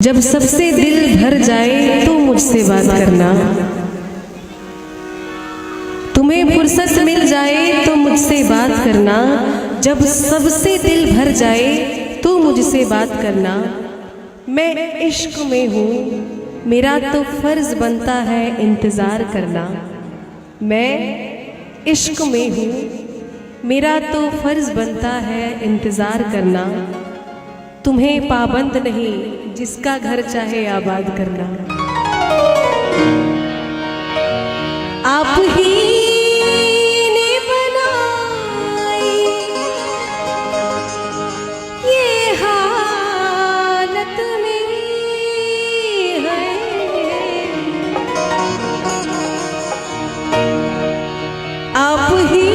जब सबसे दिल भर जाए तो मुझसे बात करना, तुम्हें फुर्सत मिल जाए तो मुझसे बात करना। जब सबसे दिल भर जाए तो मुझसे बात करना। मैं इश्क में हूँ, मेरा तो फर्ज बनता है इंतज़ार करना। मैं इश्क में हूँ, मेरा तो फर्ज बनता है इंतज़ार करना। तुम्हें पाबंद नहीं, जिसका घर चाहे आबाद करना। आप ही ने बनाई ये हालत मेरी है, आप ही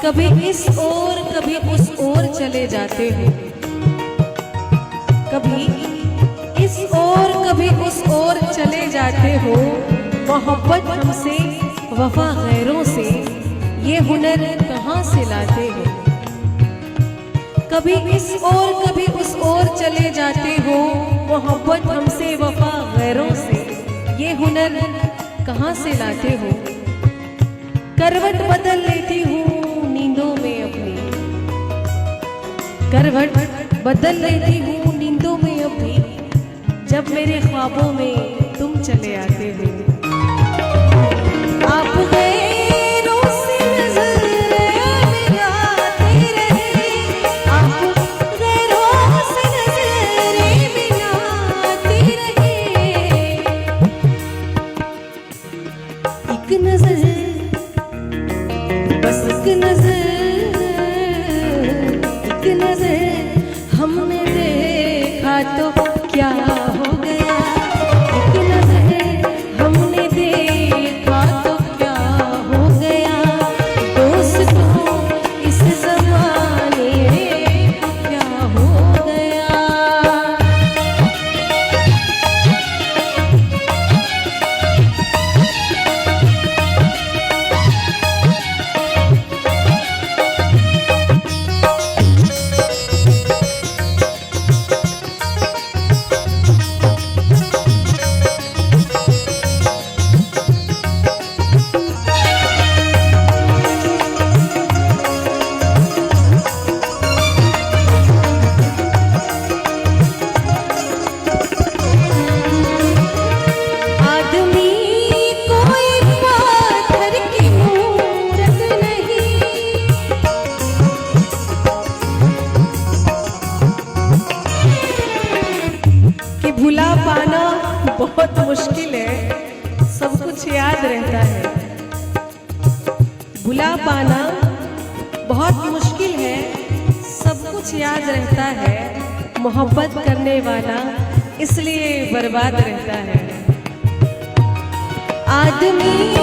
कभी इस ओर कभी उस ओर चले जाते हो, कभी इस ओर कभी उस ओर चले जाते हो। मोहब्बत हमसे वफा गैरों से, ये हुनर कहाँ से लाते हो। कभी इस ओर कभी उस ओर चले जाते हो, मोहब्बत हमसे वफा गैरों से, ये हुनर कहाँ से लाते हो। करवट बदल लेती हूँ नींदों में अपनी, करवट बदल लेती हूँ नींदों में अपनी, जब मेरे ख्वाबों में तुम चले आते हो। आप गैरों से नज़रें मिलाते रहे, आप गैरों से नज़रें मिलाते रहे। एक नज़र, बस एक नजर, एक नजर हमने देखा तो क्या हो गया। एक नजर हमने देखा तो क्या हो गया। दोस्तों इस ज़माने में क्या हो गया। रहता है। भुला पाना बहुत मुश्किल है, सब कुछ याद रहता है। मोहब्बत करने वाला इसलिए बर्बाद रहता है। आदमी